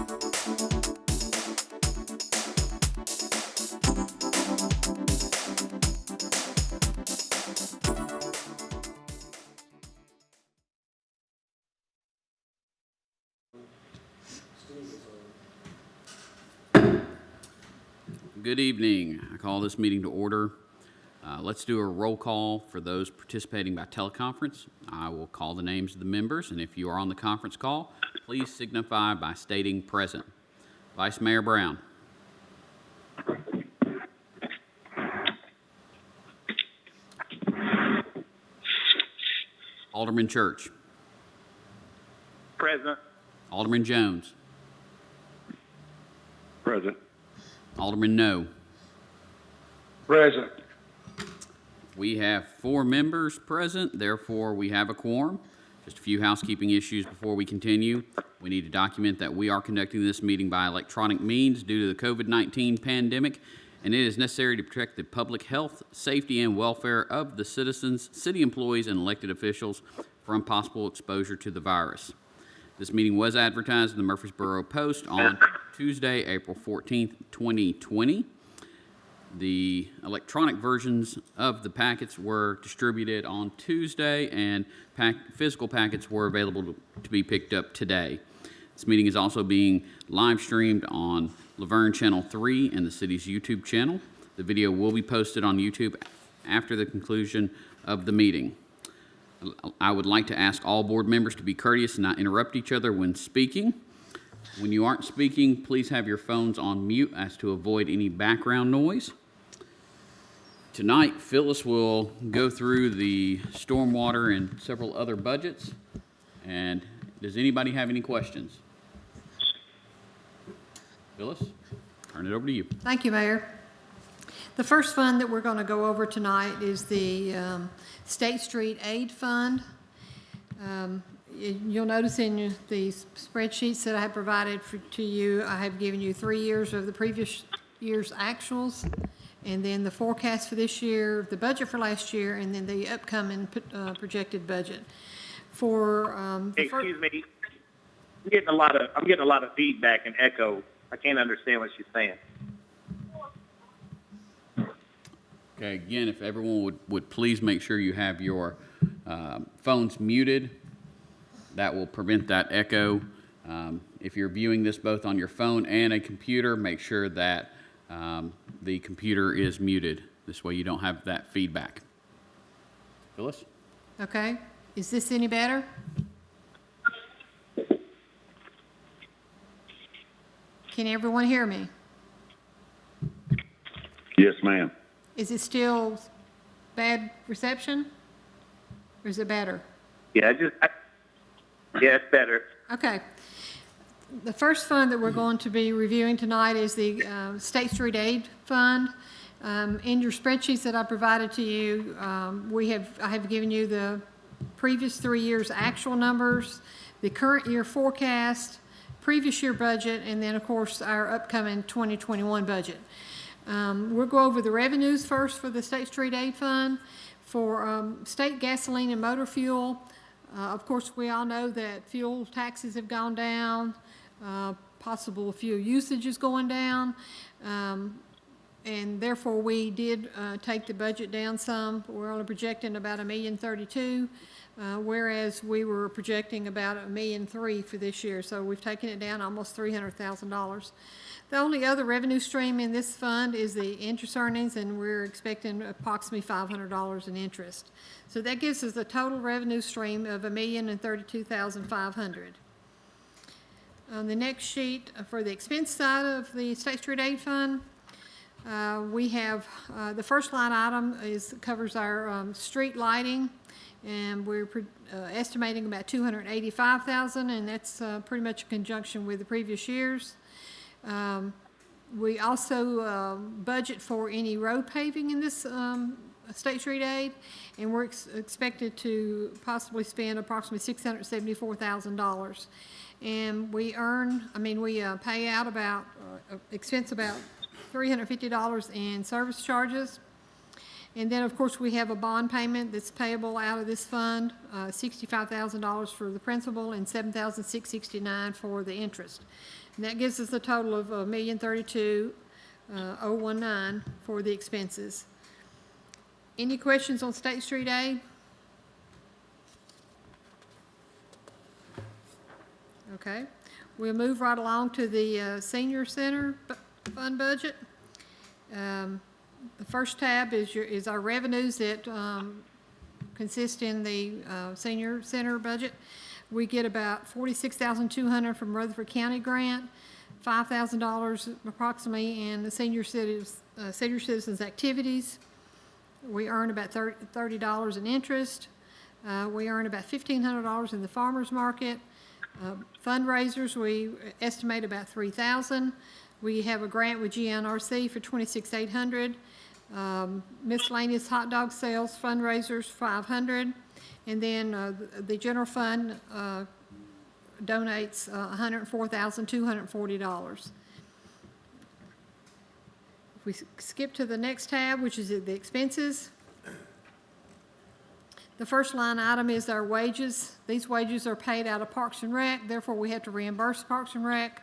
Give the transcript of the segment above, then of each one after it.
Good evening. I call this meeting to order. Let's do a roll call for those participating by teleconference. I will call the names of the members, and if you are on the conference call, please signify by stating present. Vice Mayor Brown. Alderman Church. Present. Alderman Jones. Present. Alderman No. Present. We have 4 members present, therefore we have a quorum. Just a few housekeeping issues before we continue. We need to document that we are conducting this meeting by electronic means due to the COVID-19 pandemic, and it is necessary to protect the public health, safety, and welfare of the citizens, city employees, and elected officials from possible exposure to the virus. This meeting was advertised in the Murfreesboro Post on Tuesday, April 14th, 2020. The electronic versions of the packets were distributed on Tuesday, and physical packets were available to be picked up today. This meeting is also being live streamed on Laverne Channel 3 and the city's YouTube channel. The video will be posted on YouTube after the conclusion of the meeting. I would like to ask all board members to be courteous and not interrupt each other when speaking. When you aren't speaking, please have your phones on mute as to avoid any background noise. Tonight, Phyllis will go through the stormwater and several other budgets. And does anybody have any questions? Phyllis, turn it over to you. Thank you, Mayor. The first fund that we're going to go over tonight is the State Street Aid Fund. You'll notice in the spreadsheets that I have provided to you, I have given you 3 years of the previous year's actuals, and then the forecast for this year, the budget for last year, and then the upcoming projected budget. For excuse me, I'm getting a lot of feedback and echo. I can't understand what she's saying. Okay, again, if everyone would please make sure you have your phones muted. That will prevent that echo. If you're viewing this both on your phone and a computer, make sure that the computer is muted. This way you don't have that feedback. Phyllis? Okay. Is this any better? Can everyone hear me? Yes, ma'am. Is it still bad reception, or is it better? Yeah, yeah, it's better. Okay. The first fund that we're going to be reviewing tonight is the State Street Aid Fund. In your spreadsheets that I provided to you, I have given you the previous 3 years' actual numbers, the current year forecast, previous year budget, and then, of course, our upcoming 2021 budget. We'll go over the revenues first for the State Street Aid Fund. For state gasoline and motor fuel, of course, we all know that fuel taxes have gone down, possible fuel usage is going down, and therefore we did take the budget down some. We're only projecting about $1,032,000, whereas we were projecting about $1,003,000 for this year, so we've taken it down almost $300,000. The only other revenue stream in this fund is the interest earnings, and we're expecting approximately $500 in interest. So that gives us a total revenue stream of $1,032,500. On the next sheet, for the expense side of the State Street Aid Fund, we have the first line item covers our street lighting, and we're estimating about $285,000, and that's pretty much in conjunction with the previous years. We also budget for any road paving in this State Street Aid, and we're expected to possibly spend approximately $674,000. And we pay out about, expense about $350 in service charges. And then, of course, we have a bond payment that's payable out of this fund, $65,000 for the principal and $7,669 for the interest. And that gives us a total of $1,032,019 for the expenses. Any questions on State Street Aid? Okay, we'll move right along to the senior center fund budget. The first tab is our revenues that consist in the senior center budget. We get about $46,200 from Rutherford County grant, $5,000 approximately in the senior citizens activities. We earn about $30 in interest. We earn about $1,500 in the farmers market. Fundraisers, we estimate about $3,000. We have a grant with GNRC for $26,800. Miscellaneous hot dog sales fundraisers, $500. And then the general fund donates $104,240. If we skip to the next tab, which is the expenses, the first line item is our wages. These wages are paid out of Parks and Rec, therefore we have to reimburse Parks and Rec.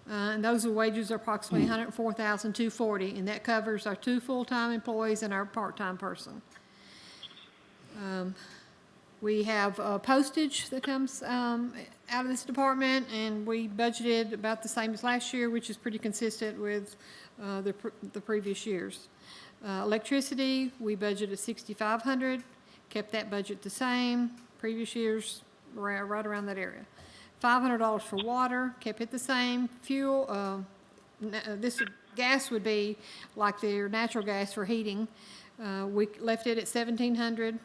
And those wages are approximately $104,240, and that covers our 2 full-time employees and our part-time person. We have postage that comes out of this department, and we budgeted about the same as last year, which is pretty consistent with the previous years. Electricity, we budgeted $6,500, kept that budget the same. Previous years, right around that area. $500 for water, kept it the same. Fuel, this gas would be like their natural gas for heating. We left it at $1,700.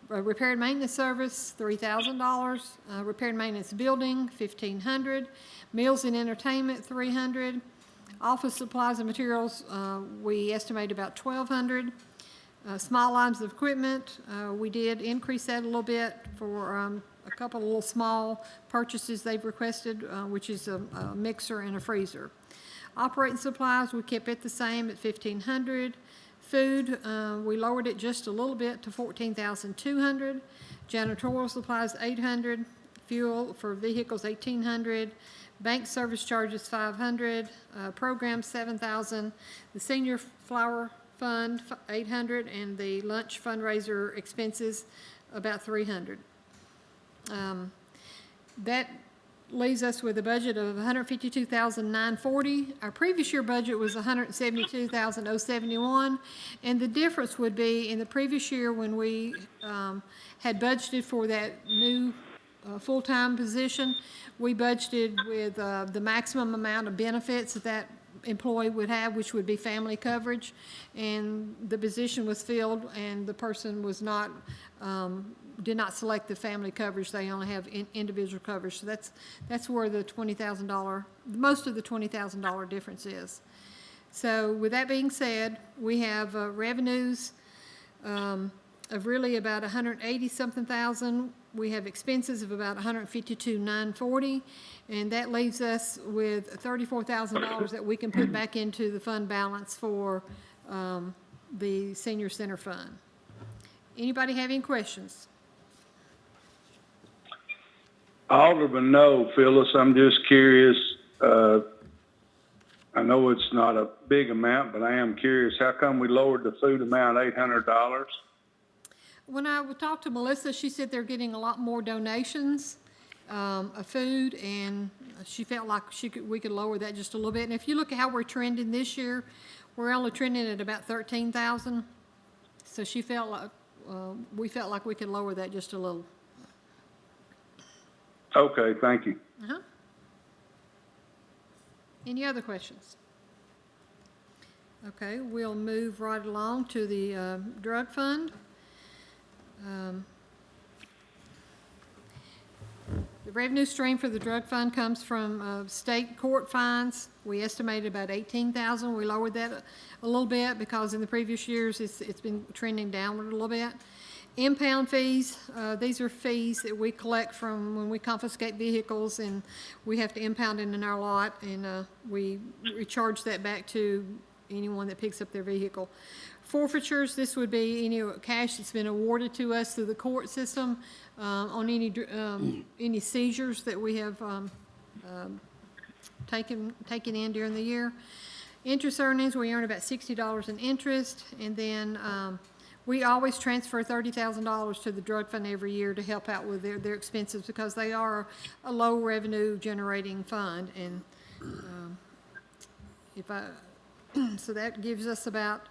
Repair and maintenance service, $3,000. Repair and maintenance building, $1,500. Meals and entertainment, $300. Office supplies and materials, we estimate about $1,200. Small lines of equipment, we did increase that a little bit for a couple of little small purchases they've requested, which is a mixer and a freezer. Operating supplies, we kept it the same at $1,500. Food, we lowered it just a little bit to $14,200. Janitorial supplies, $800. Fuel for vehicles, $1,800. Bank service charges, $500. Programs, $7,000. The senior flower fund, $800, and the lunch fundraiser expenses, about $300. That leaves us with a budget of $152,940. Our previous year budget was $172,071, and the difference would be in the previous year when we had budgeted for that new full-time position, we budgeted with the maximum amount of benefits that employee would have, which would be family coverage, and the position was filled and the person was not, did not select the family coverage. They only have individual coverage. So that's where the $20,000, most of the $20,000 difference is. So with that being said, we have revenues of really about 180-something thousand. We have expenses of about $152,940, and that leaves us with $34,000 that we can put back into the fund balance for the senior center fund. Anybody have any questions? Alderman, no, Phyllis, I'm just curious. I know it's not a big amount, but I am curious. How come we lowered the food amount $800? When I talked to Melissa, she said they're getting a lot more donations of food, and she felt like we could lower that just a little bit. And if you look at how we're trending this year, we're only trending at about 13,000. So she felt like we felt like we could lower that just a little. Okay, thank you. Uh-huh. Any other questions? Okay, we'll move right along to the drug fund. The revenue stream for the drug fund comes from state court fines. We estimated about $18,000. We lowered that a little bit because in the previous years it's been trending downward a little bit. Impound fees, these are fees that we collect from when we confiscate vehicles and we have to impound it in our lot, and we charge that back to anyone that picks up their vehicle. Forfeitures, this would be any cash that's been awarded to us through the court system on any seizures that we have taken in during the year. Interest earnings, we earn about $60 in interest, and then we always transfer $30,000 to the drug fund every year to help out with their expenses because they are a low revenue generating fund. And so that gives us about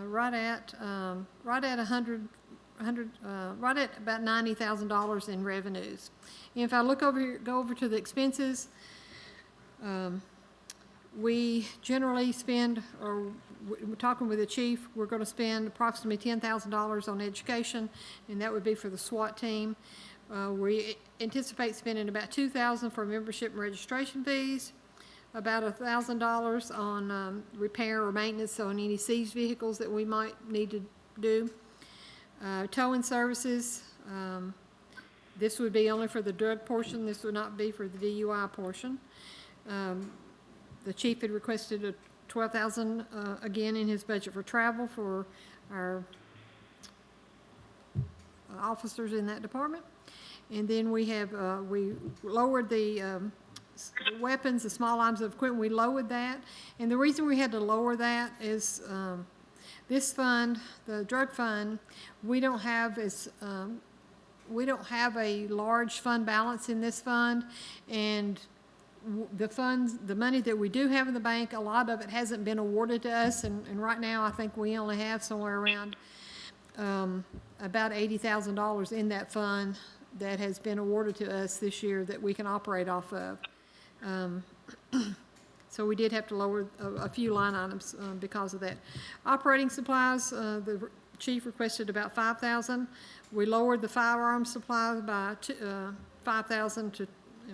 right at about $90,000 in revenues. And if I look over here, go over to the expenses, we generally spend, or we're talking with the chief, we're going to spend approximately $10,000 on education, and that would be for the SWAT team. We anticipate spending about $2,000 for membership and registration fees, about $1,000 on repair or maintenance on any seized vehicles that we might need to do. Towing services, this would be only for the drug portion. This would not be for the DUI portion. The chief had requested a $12,000 again in his budget for travel for our officers in that department. And then we have we lowered the weapons, the small items of equipment. We lowered that, and the reason we had to lower that is this fund, the drug fund, we don't have a large fund balance in this fund, and the funds, the money that we do have in the bank, a lot of it hasn't been awarded to us, and right now I think we only have somewhere around about $80,000 in that fund that has been awarded to us this year that we can operate off of. So we did have to lower a few line items because of that. Operating supplies, the chief requested about $5,000. We lowered the firearm supply by $5,000 to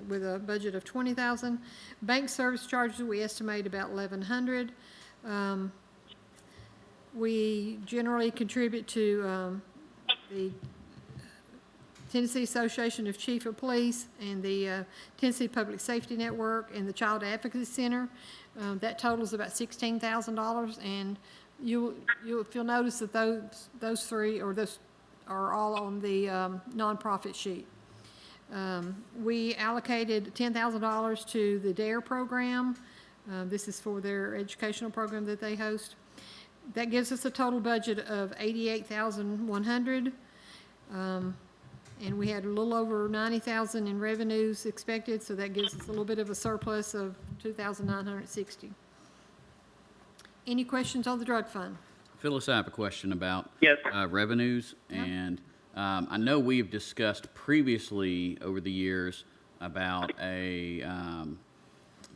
with a budget of $20,000. Bank service charges, we estimate about $1,100. We generally contribute to the Tennessee Association of Chief of Police and the Tennessee Public Safety Network and the Child Advocacy Center. That totals about $16,000, and if you'll notice that those three or those are all on the nonprofit sheet. We allocated $10,000 to the DARE program. This is for their educational program that they host. That gives us a total budget of $88,100. And we had a little over $90,000 in revenues expected, so that gives us a little bit of a surplus of $2,960. Any questions on the drug fund? Phyllis, I have a question about Yes. revenues, and I know we've discussed previously over the years about a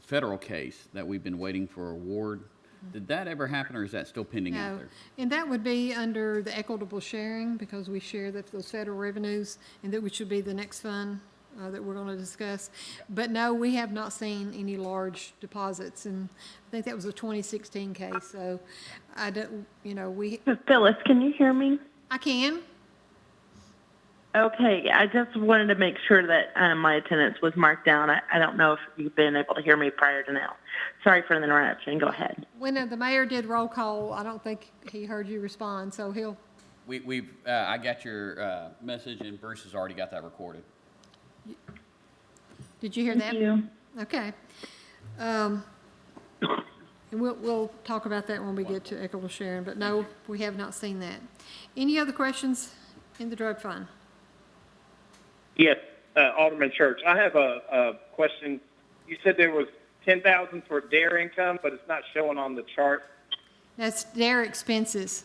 federal case that we've been waiting for award. Did that ever happen, or is that still pending out No, there? and that would be under the Equitable Sharing because we share those federal revenues, and that which would be the next fund that we're going to discuss. But no, we have not seen any large deposits, and I think that was a 2016 case. So I don't, we. Phyllis, can you hear me? I can. Okay, I just wanted to make sure that my attendance was marked down. I don't know if you've been able to hear me prior to now. Sorry for the interruption. Go ahead. When the mayor did roll call, I don't think he heard you respond, so he'll. I got your message, and Bruce has already got that recorded. Did you hear that? Thank you. Okay. And we'll talk about that when we get to Equitable Sharing, but no, we have not seen that. Any other questions in the drug fund? Yes, Alderman Church. I have a question. You said there was $10,000 for DARE income, but it's not showing on the chart. That's their expenses.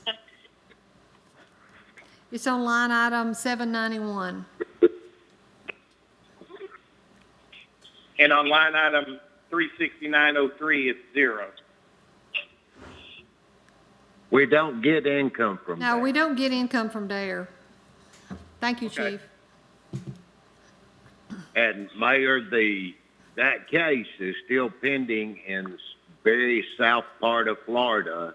It's on line item 791. And on line item 36903, it's zero. We don't get income from No, that. we don't get income from DARE. Thank you, Okay. Chief. And Mayor, that case is still pending in very south part of Florida,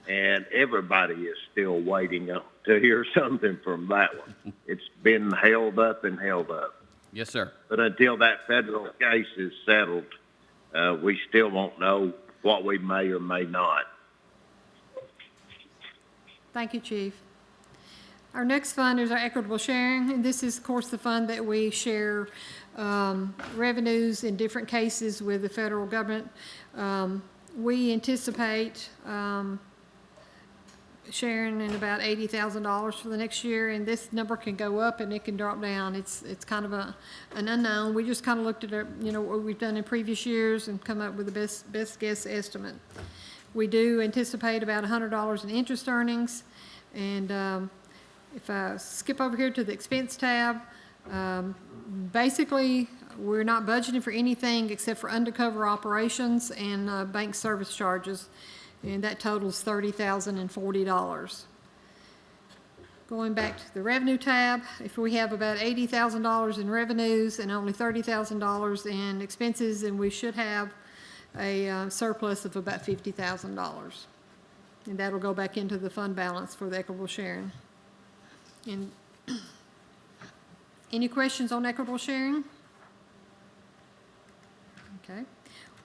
and everybody is still waiting to hear something from that one. It's been held up and held up. Yes, sir. But until that federal case is settled, we still won't know what we may or may not. Thank you, Chief. Our next fund is our Equitable Sharing, and this is, of course, the fund that we share revenues in different cases with the federal government. We anticipate sharing in about $80,000 for the next year, and this number can go up and it can drop down. It's kind of an unknown. We just kind of looked at what we've done in previous years and come up with the best guess estimate. We do anticipate about $100 in interest earnings, and if I skip over here to the expense tab, basically we're not budgeting for anything except for undercover operations and bank service charges, and that totals $30,040. Going back to the revenue tab, if we have about $80,000 in revenues and only $30,000 in expenses, then we should have a surplus of about $50,000. And that'll go back into the fund balance for the Equitable Sharing. And any questions on Equitable Sharing? Okay,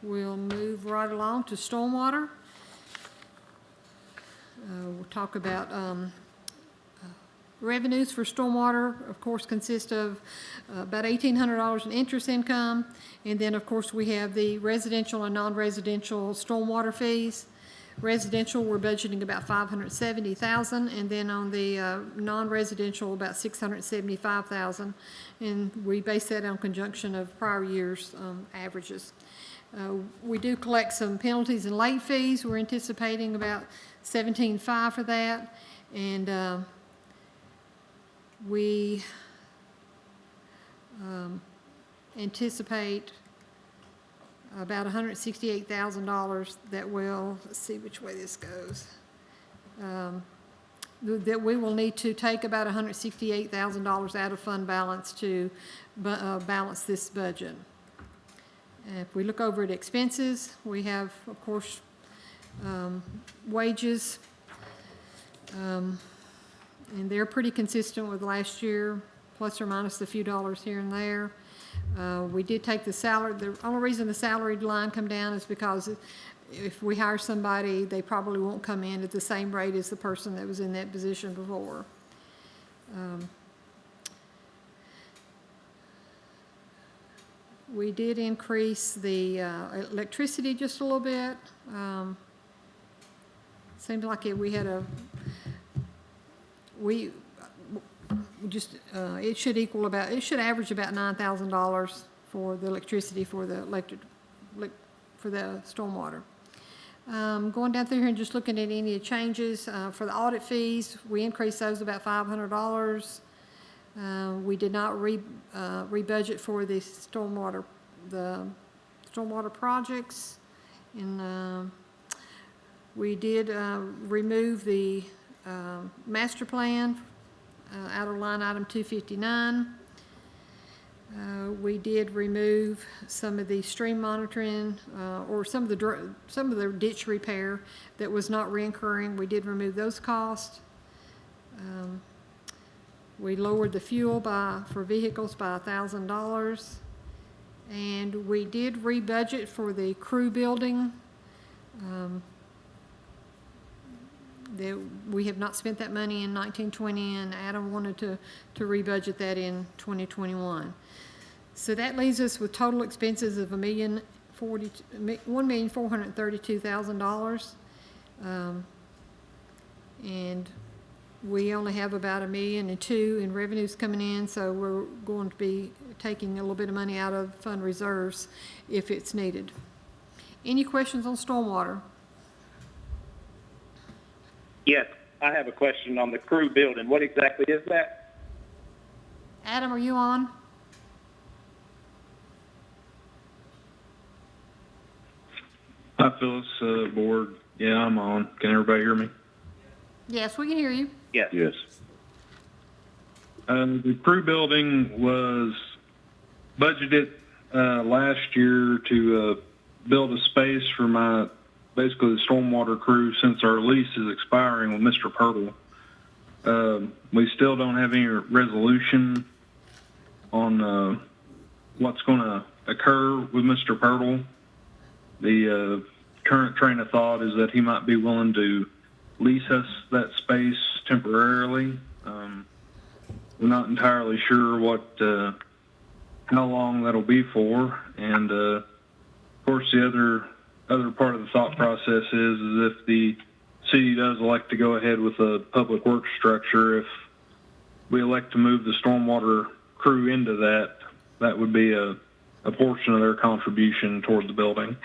we'll move right along to Stormwater. We'll talk about revenues for Stormwater, of course, consist of about $1,800 in interest income, and then, of course, we have the residential and non-residential stormwater fees. Residential, we're budgeting about $570,000, and then on the non-residential, about $675,000, and we base that on conjunction of prior years' averages. We do collect some penalties and late fees. We're anticipating about $17,500 for that, and we anticipate about $168,000 that will, let's see which way this goes, that we will need to take about $168,000 out of fund balance to balance this budget. If we look over at expenses, we have, of course, wages, and they're pretty consistent with last year, plus or minus a few dollars here and there. We did take the salary. The only reason the salaried line come down is because if we hire somebody, they probably won't come in at the same rate as the person that was in that position before. We did increase the electricity just a little bit. Seemed like it should average about $9,000 for the electricity for the for the stormwater. Going down through here and just looking at any changes for the audit fees, we increased those about $500. We did not rebudget for the stormwater projects, and we did remove the master plan out of line item 259. We did remove some of the stream monitoring or some of the ditch repair that was not reoccurring. We did remove those costs. We lowered the fuel for vehicles by $1,000, and we did rebudget for the crew building. We have not spent that money in 1920, and Adam wanted to rebudget that in 2021. So that leaves us with total expenses of $1,432,000, and we only have about $1.2 million in revenues coming in, so we're going to be taking a little bit of money out of fund reserves if it's needed. Any questions on stormwater? Yes, I have a question on the crew building. What exactly is that? Adam, are you on? Hi, Phyllis, board. Yeah, I'm on. Can everybody hear me? Yes, we can hear you. Yes. Yes. The crew building was budgeted last year to build a space for basically the stormwater crew since our lease is expiring with Mr. Purtle. We still don't have any resolution on what's going to occur with Mr. Purtle. The current train of thought is that he might be willing to lease us that space temporarily. We're not entirely sure how long that'll be for, and of course the other part of the thought process is if the city does elect to go ahead with a public works structure, if we elect to move the stormwater crew into that, that would be a portion of their contribution toward the building.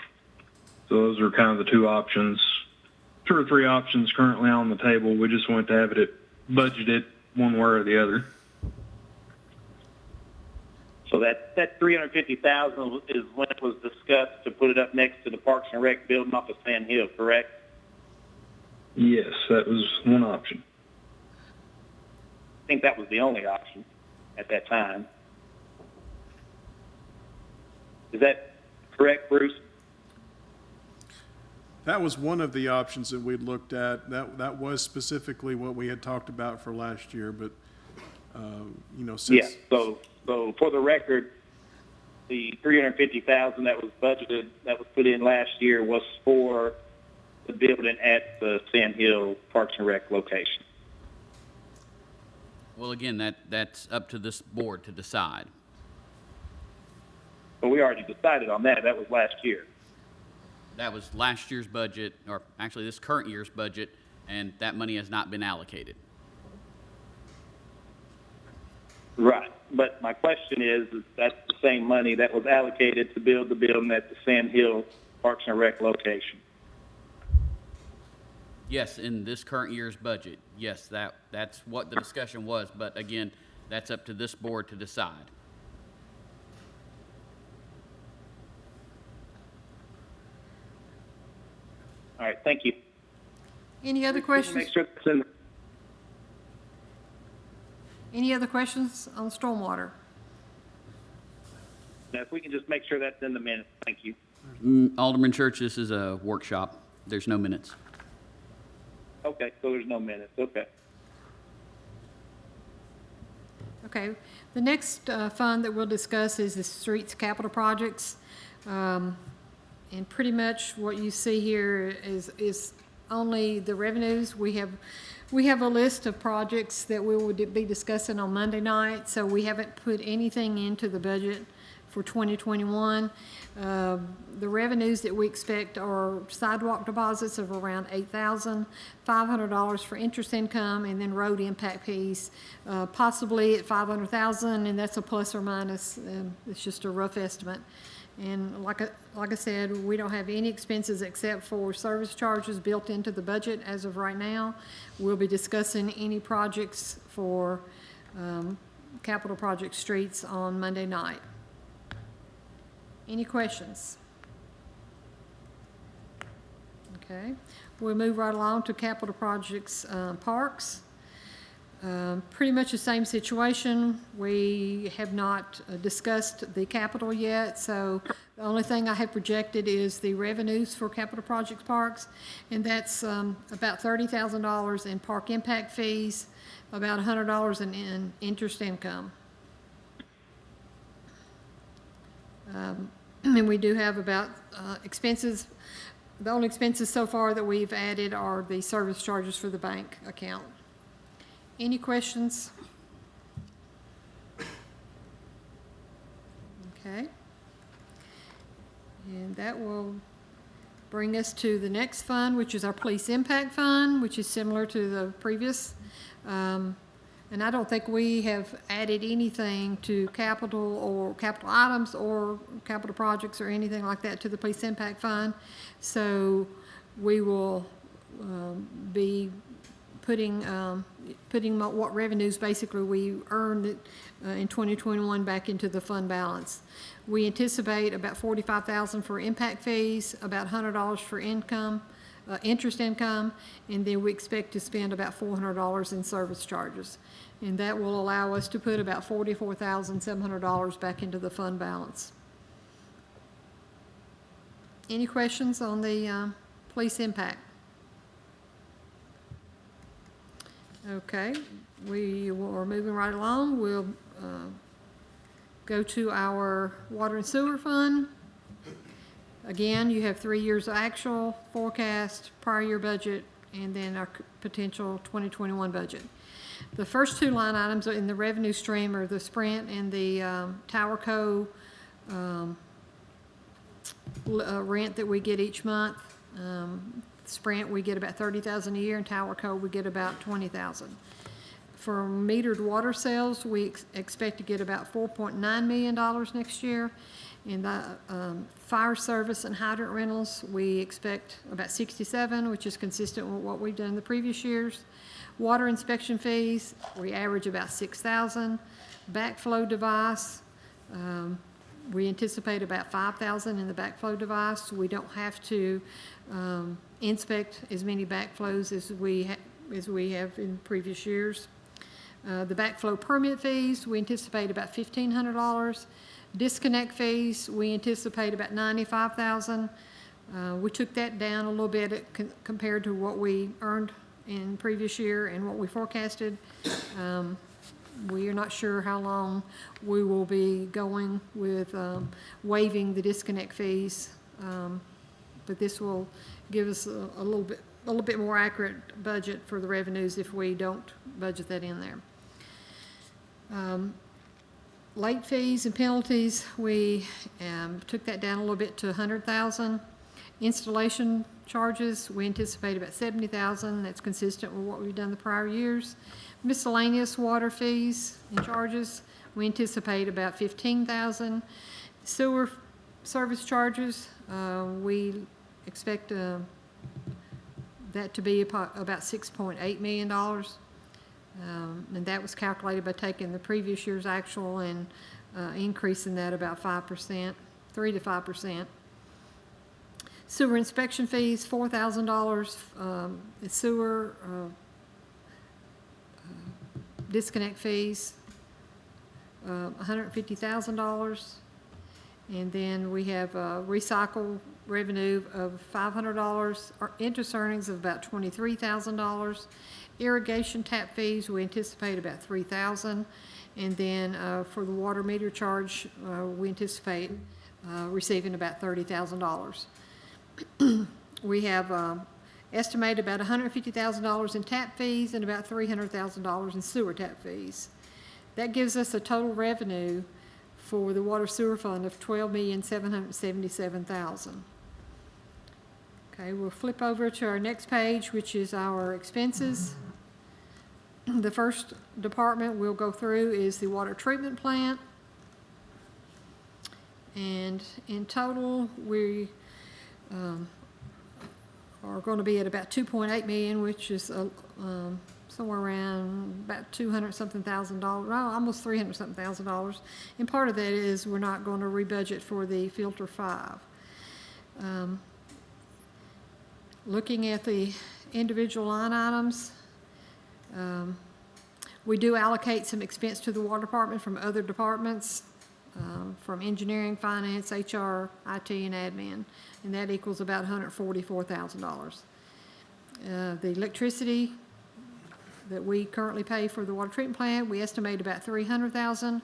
So those are kind of the two or three options currently on the table. We just want to have it budgeted one way or the other. So that $350,000 is when it was discussed to put it up next to the Parks and Rec building off of Sand Hill, correct? Yes, that was one option. I think that was the only option at that time. Is that correct, Bruce? That was one of the options that we'd looked at. That was specifically what we had talked about for last year, but, since. Yeah, so for the record, the $350,000 that was budgeted, that was put in last year was for the building at the Sand Hill Parks and Rec location. Well, again, that's up to this board to decide. But we already decided on that. That was last year. That was last year's budget, or actually this current year's budget, and that money has not been allocated. Right. But my question is that's the same money that was allocated to build the building at the Sand Hill Parks and Rec location. Yes, in this current year's budget, yes, that's what the discussion was, but again, that's up to this board to decide. All right, thank you. Any other questions? Make sure it's in. Any other questions on stormwater? Now, if we can just make sure that's in the minutes, thank you. Alderman Church, this is a workshop. There's no minutes. Okay, so there's no minutes. Okay. Okay, the next fund that we'll discuss is the streets capital projects. And pretty much what you see here is only the revenues. We have a list of projects that we will be discussing on Monday night, so we haven't put anything into the budget for 2021. The revenues that we expect are sidewalk deposits of around $8,500 for interest income, and then road impact fees, possibly at $500,000, and that's a plus or minus. It's just a rough estimate. And like I said, we don't have any expenses except for service charges built into the budget as of right now. We'll be discussing any projects for capital project streets on Monday night. Any questions? Okay, we'll move right along to capital projects, parks. Pretty much the same situation. We have not discussed the capital yet, so the only thing I have projected is the revenues for capital projects parks, and that's about $30,000 in park impact fees, about $100 in interest income. And we do have about expenses. The only expenses so far that we've added are the service charges for the bank account. Any questions? Okay. And that will bring us to the next fund, which is our police impact fund, which is similar to the previous. And I don't think we have added anything to capital items or capital projects or anything like that to the police impact fund. So we will be putting what revenues basically we earned in 2021 back into the fund balance. We anticipate about $45,000 for impact fees, about $100 for interest income, and then we expect to spend about $400 in service charges. And that will allow us to put about $44,700 back into the fund balance. Any questions on the police impact? Okay, we are moving right along. We'll go to our water and sewer fund. Again, you have 3 years of actual forecast, prior year budget, and then our potential 2021 budget. The first two line items in the revenue stream are the Sprint and the Tower Co. Rent that we get each month. Sprint, we get about $30,000 a year, and Tower Co. we get about $20,000. For metered water sales, we expect to get about $4.9 million next year. In the fire service and hydrant rentals, we expect about 67, which is consistent with what we've done in the previous years. Water inspection fees, we average about 6,000. Backflow device, we anticipate about 5,000 in the backflow device. We don't have to inspect as many backflows as we have in previous years. The backflow permit fees, we anticipate about $1,500. Disconnect fees, we anticipate about $95,000. We took that down a little bit compared to what we earned in previous year and what we forecasted. We are not sure how long we will be going with waiving the disconnect fees, but this will give us a little bit more accurate budget for the revenues if we don't budget that in there. Late fees and penalties, we took that down a little bit to $100,000. Installation charges, we anticipate about $70,000. That's consistent with what we've done the prior years. Miscellaneous water fees and charges, we anticipate about $15,000. Sewer service charges, we expect that to be about $6.8 million. And that was calculated by taking the previous year's actual and increasing that about 5%, 3 to 5%. Sewer inspection fees, $4,000. Sewer disconnect fees, $150,000. And then we have recycle revenue of $500, interest earnings of about $23,000. Irrigation tap fees, we anticipate about $3,000. And then for the water meter charge, we anticipate receiving about $30,000. We have estimated about $150,000 in tap fees and about $300,000 in sewer tap fees. That gives us a total revenue for the water sewer fund of $12,777,000. Okay, we'll flip over to our next page, which is our expenses. The first department we'll go through is the water treatment plant. And in total, we are going to be at about $2.8 million, which is somewhere around about $200-something thousand, almost $300-something thousand. And part of that is we're not going to rebudget for the filter 5. Looking at the individual line items, we do allocate some expense to the water department from other departments, from engineering, finance, HR, IT, and admin, and that equals about $144,000. The electricity that we currently pay for the water treatment plant, we estimate about $300,000.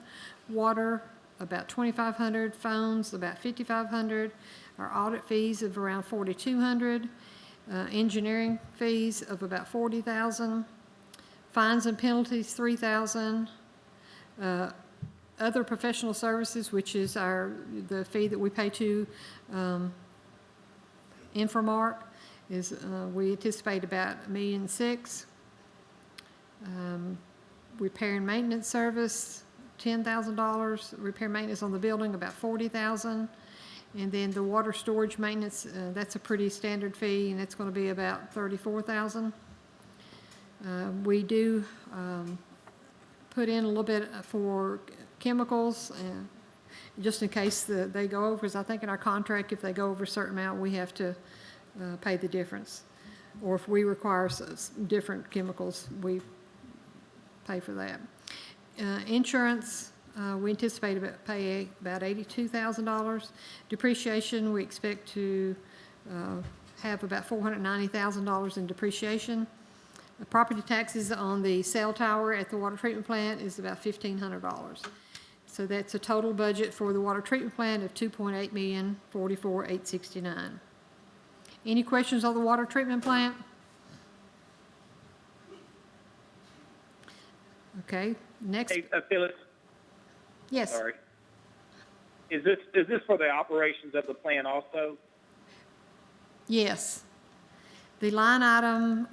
Water, about $2,500. Phones, about $5,500. Our audit fees of around $4,200. Engineering fees of about $40,000. Fines and penalties, $3,000. Other professional services, which is the fee that we pay to Infomark, is we anticipate about $1.6 million. Repair and maintenance service, $10,000. Repair and maintenance on the building, about $40,000. And then the water storage maintenance, that's a pretty standard fee, and it's going to be about $34,000. We do put in a little bit for chemicals, just in case they go over, because I think in our contract, if they go over a certain amount, we have to pay the difference. Or if we require different chemicals, we pay for that. Insurance, we anticipate pay about $82,000. Depreciation, we expect to have about $490,000 in depreciation. The property taxes on the cell tower at the water treatment plant is about $1,500. So that's a total budget for the water treatment plant of $2.844,869. Any questions on the water treatment plant? Okay, next, Hey, Phyllis, yes. sorry. Is this for the operations of the plant also? Yes. The line item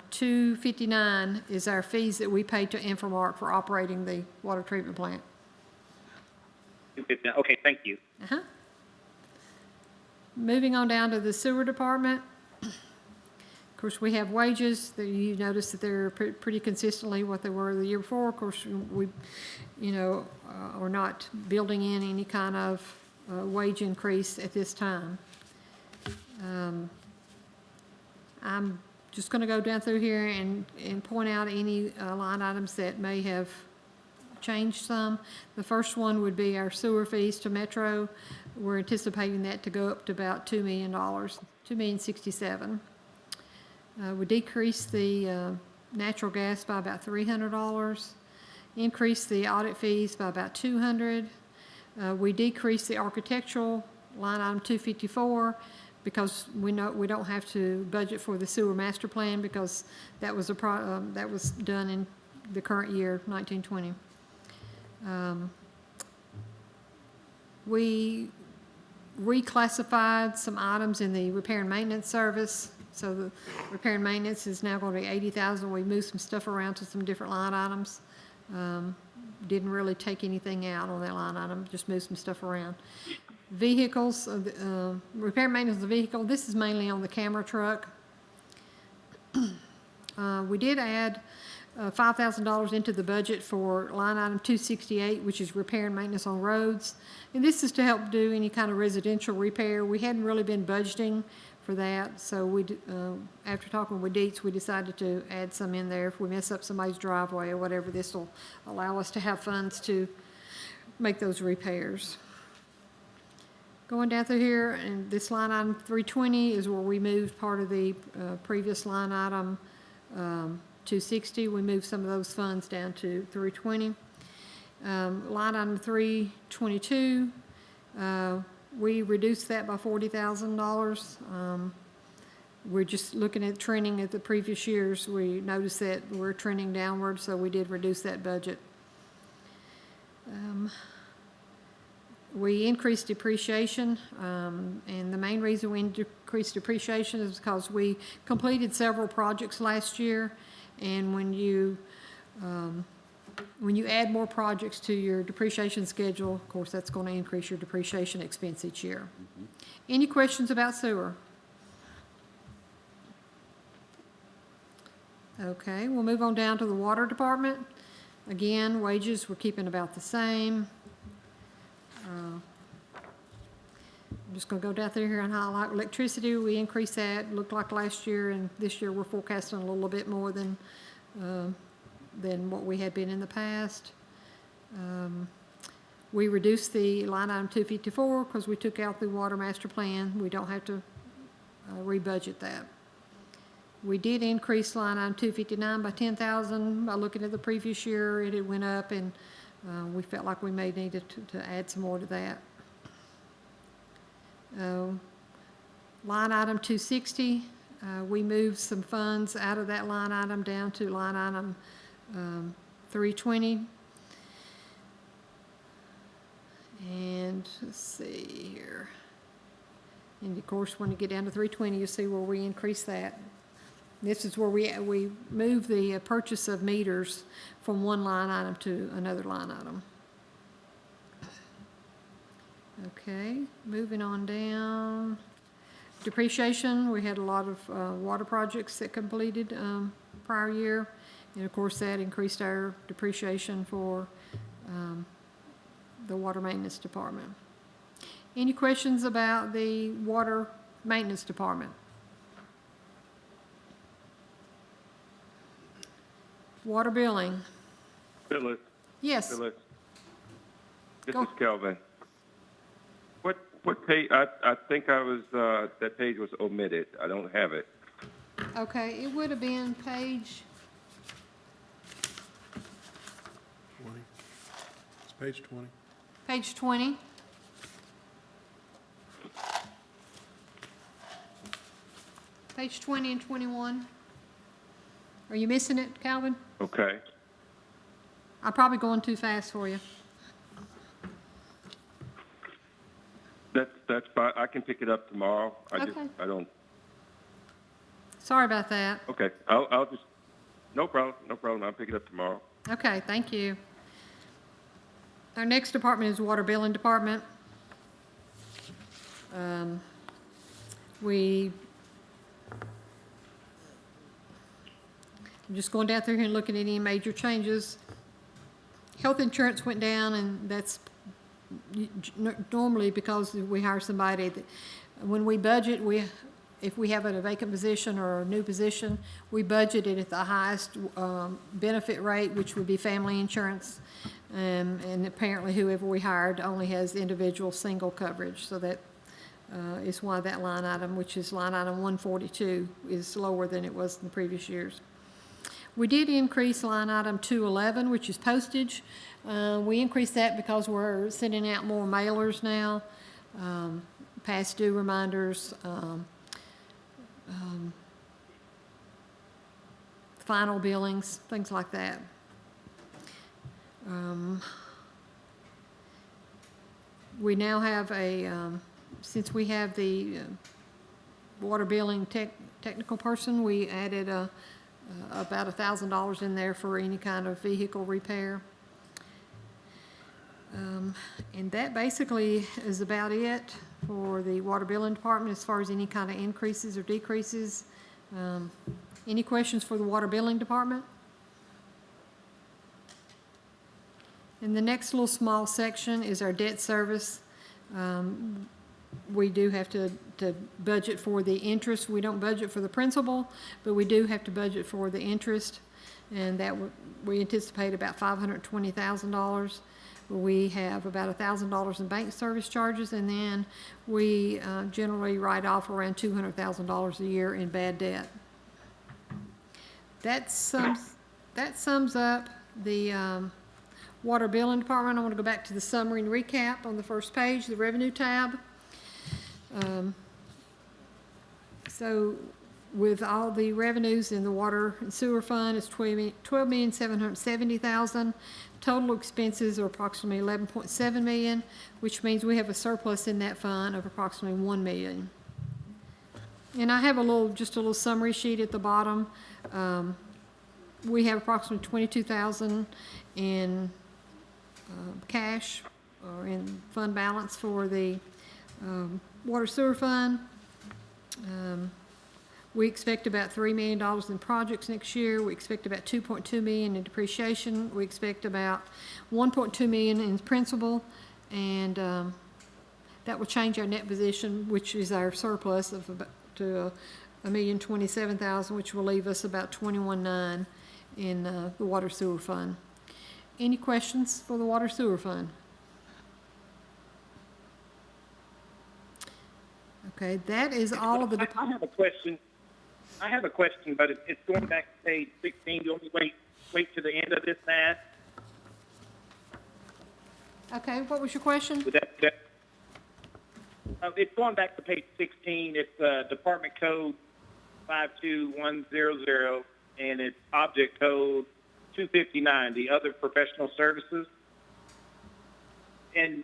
259 is our fees that we pay to Infomark for operating the water treatment plant. Okay, thank you. Uh-huh. Moving on down to the sewer department. Of course, we have wages that you notice that they're pretty consistently what they were the year before. Of course, we, are not building in any kind of wage increase at this time. I'm just going to go down through here and point out any line items that may have changed some. The first one would be our sewer fees to Metro. We're anticipating that to go up to about $2 million, $2,067,000. We decreased the natural gas by about $300. Increased the audit fees by about $200. We decreased the architectural line item 254 because we don't have to budget for the sewer master plan because that was that was done in the current year, 1920. We reclassified some items in the repair and maintenance service. So the repair and maintenance is now going to be $80,000. We moved some stuff around to some different line items. Didn't really take anything out on that line item, just moved some stuff around. Vehicles, repair and maintenance of the vehicle, this is mainly on the camera truck. We did add $5,000 into the budget for line item 268, which is repair and maintenance on roads. And this is to help do any kind of residential repair. We hadn't really been budgeting for that, so we, after talking with Dietz, we decided to add some in there. If we mess up somebody's driveway or whatever, this will allow us to have funds to make those repairs. Going down through here, and this line item 320 is where we moved part of the previous line item 260. We moved some of those funds down to 320. Line item 322, we reduced that by $40,000. We're just looking at trending at the previous years. We noticed that we're trending downward, so we did reduce that budget. We increased depreciation, and the main reason we increased depreciation is because we completed several projects last year, and when you add more projects to your depreciation schedule, of course, that's going to increase your depreciation expense each year. Mm-hmm. Any questions about sewer? Okay, we'll move on down to the water department. Again, wages we're keeping about the same. I'm just going to go down through here and highlight electricity. We increased that. Looked like last year, and this year we're forecasting a little bit more than what we had been in the past. We reduced the line item 254 because we took out the water master plan. We don't have to rebudget that. We did increase line item 259 by $10,000. By looking at the previous year, it went up, and we felt like we may need to add some more to that. Line item 260, we moved some funds out of that line item down to line item 320. And let's see here. And of course, when you get down to 320, you'll see where we increase that. This is where we move the purchase of meters from one line item to another line item. Okay, moving on down. Depreciation, we had a lot of water projects that completed prior year. And of course, that increased our depreciation for the water maintenance department. Any questions about the water maintenance department? Water billing. Phyllis. Yes. Phyllis. This Go. is Kelvin. What page? I think I was that page was omitted. I don't have it. Okay, it would have been page, 20. It's page 20. Page 20. Page 20 and 21. Are you missing it, Calvin? Okay. I'm probably going too fast for you. That's fine. I can pick it up tomorrow. Okay. I don't. Sorry about that. Okay. I'll just. No problem. No problem. I'll pick it up tomorrow. Okay, thank you. Our next department is Water Billing Department. I'm just going down through here and looking at any major changes. Health insurance went down, and that's normally because we hire somebody that, when we budget, if we have a vacant position or a new position, we budget it at the highest benefit rate, which would be family insurance. And apparently whoever we hired only has individual single coverage. So that is why that line item, which is line item 142, is lower than it was in the previous years. We did increase line item 211, which is postage. We increased that because we're sending out more mailers now, past due reminders, final billings, things like that. We now have since we have the water billing technical person, we added about $1,000 in there for any kind of vehicle repair. And that basically is about it for the water billing department as far as any kind of increases or decreases. Any questions for the water billing department? And the next little small section is our debt service. We do have to budget for the interest. We don't budget for the principal, but we do have to budget for the interest, and that we anticipate about $520,000. We have about $1,000 in bank service charges, and then we generally write off around $200,000 a year in bad debt. That sums up the water billing department. I want to go back to the summary and recap on the first page, the revenue tab. So with all the revenues in the water and sewer fund, it's $12,770,000. Total expenses are approximately $11.7 million, which means we have a surplus in that fund of approximately $1 million. And I have just a little summary sheet at the bottom. We have approximately $22,000 in cash or in fund balance for the water sewer fund. We expect about $3 million in projects next year. We expect about $2.2 million in depreciation. We expect about $1.2 million in principal, and that will change our net position, which is our surplus of about to $1,027,000, which will leave us about $21.9 in the water sewer fund. Any questions for the water sewer fund? Okay, that is all of the. I have a question. But it's going back to page 16. You only wait to the end of this math. Okay, what was your question? It's going back to page 16. It's Department Code 52100, and it's Object Code 259, the other professional services. And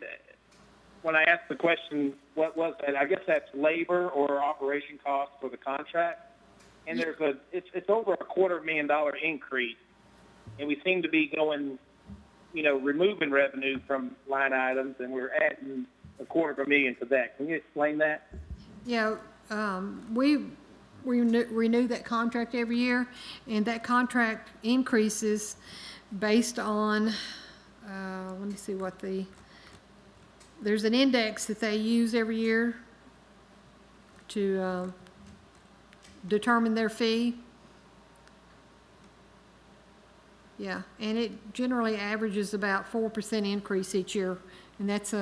when I asked the question, what was that? I guess that's labor or operation costs for the contract. And it's over $250,000 increase, and we seem to be going, removing revenue from line items, and we're adding $250,000 to that. Can you explain that? Yeah, we renew that contract every year, and that contract increases based on, let me see what there's an index that they use every year to determine their fee. Yeah, and it generally averages about 4% increase each year, and that's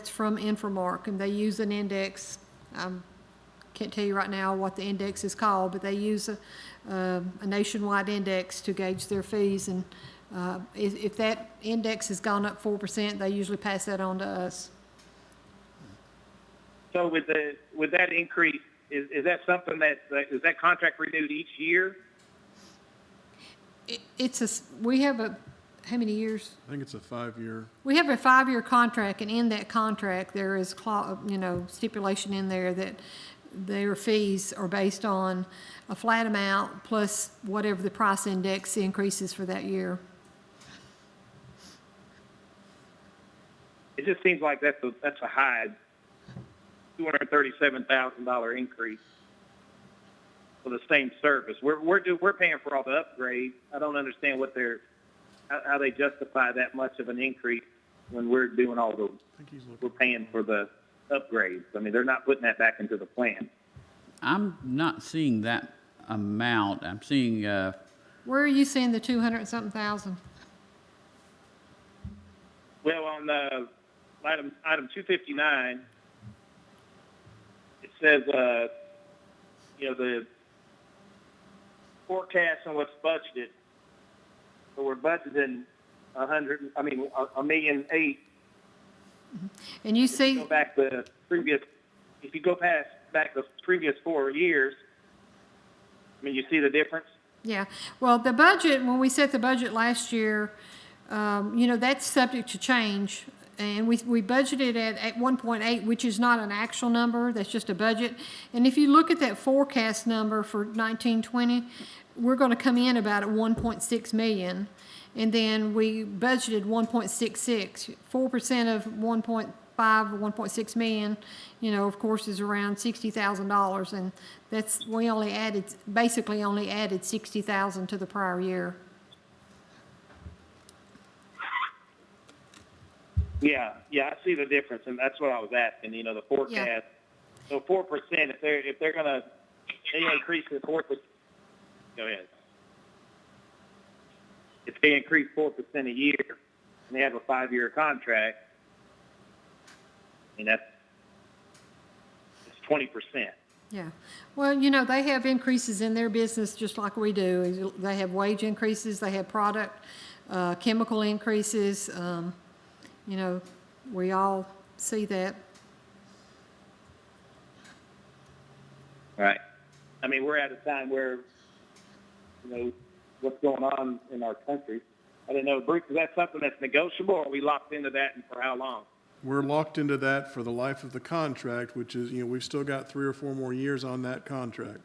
from Infomark, and they use an index. Can't tell you right now what the index is called, but they use a nationwide index to gauge their fees, and If that index has gone up 4%, they usually pass that on to us. So with that increase, is that something is that contract renewed each year? We have how many years? I think it's a 5-year. We have a 5-year contract, and in that contract, there is, stipulation in there that their fees are based on a flat amount plus whatever the price index increases for that year. It just seems like that's a high $237,000 increase for the same service. We're paying for all the upgrades. I don't understand how they justify that much of an increase when we're doing we're paying for the upgrades. I mean, they're not putting that back into the plan. I'm not seeing that amount. I'm seeing, Where are you seeing the 200-something thousand? Well, on item 259, it says, the forecast and what's budgeted. So we're budgeting $1.8 million. And you see, Go back the previous. If you go back the previous 4 years, you see the difference. yeah, well, the budget, when we set the budget last year, that's subject to change. And we budgeted at 1.8, which is not an actual number, that's just a budget. And if you look at that forecast number for 1920, we're going to come in about at 1.6 million. And then we budgeted 1.66. 4% of 1.5 or 1.6 million, of course, is around $60,000. And we basically only added 60,000 to the prior year. Yeah, I see the difference, and that's what I was asking. The forecast. Yeah. So 4%. If they're gonna increase the 4%. Go ahead. If they increase 4% a year, and they have a 5-year contract, it's 20%. Yeah. Well, they have increases in their business just like we do. They have wage increases, they have product, chemical increases. We all see that. Right. We're at a time where, what's going on in our country. I don't know, Bruce, is that something that's negotiable, or are we locked into that, and for how long? We're locked into that for the life of the contract, which is, we've still got 3 or 4 more years on that contract.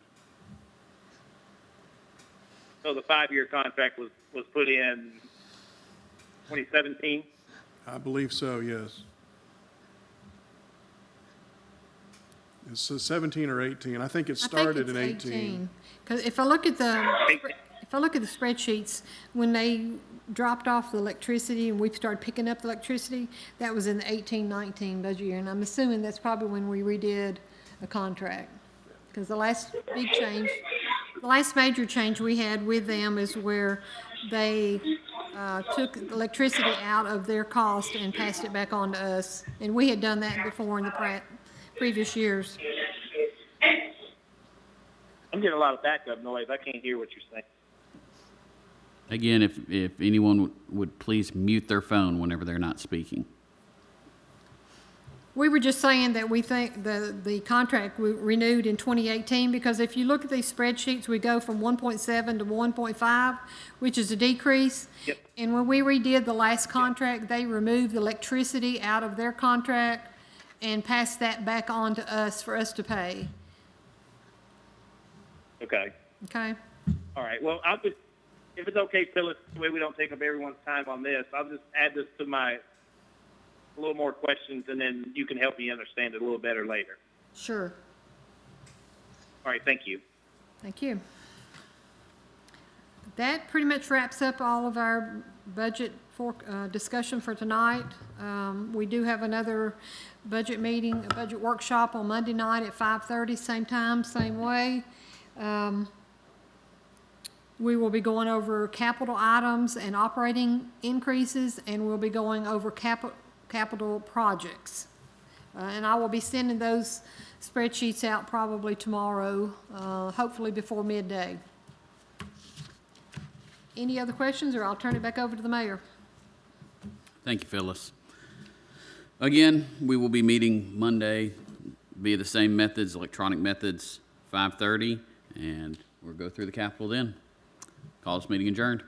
So the 5-year contract was put in 2017? I believe so, yes. It's 17 or 18. I think it started in 18. Because if I look at the spreadsheets, when they dropped off the electricity and we started picking up the electricity, that was in the 18-19 budget year. And I'm assuming that's probably when we redid a contract. Because the last major change we had with them is where they took electricity out of their cost and passed it back on to us. And we had done that before in the previous years. I'm getting a lot of backup noise. I can't hear what you're saying. again, if anyone would please mute their phone whenever they're not speaking. We were just saying that we think the contract we renewed in 2018, because if you look at these spreadsheets, we go from 1.7 to 1.5, which is a decrease. Yep. And when we redid the last contract, they removed the electricity out of their contract and passed that back on to us for us to pay. Okay. Okay? All right. Well, I'll just, if it's okay, Phyllis, the way we don't take up everyone's time on this, I'll just add this to my a little more questions, and then you can help me understand it a little better later. Sure. All right. Thank you. Thank you. That pretty much wraps up all of our budget discussion for tonight. We do have another budget meeting, a budget workshop on Monday night at 5:30, same time, same way. We will be going over capital items and operating increases, and we'll be going over capital projects. And I will be sending those spreadsheets out probably tomorrow, hopefully before midday. Any other questions, or I'll turn it back over to the mayor? Thank you, Phyllis. Again, we will be meeting Monday via the same methods, electronic methods, 5:30, and we'll go through the Capitol then. Call this meeting adjourned.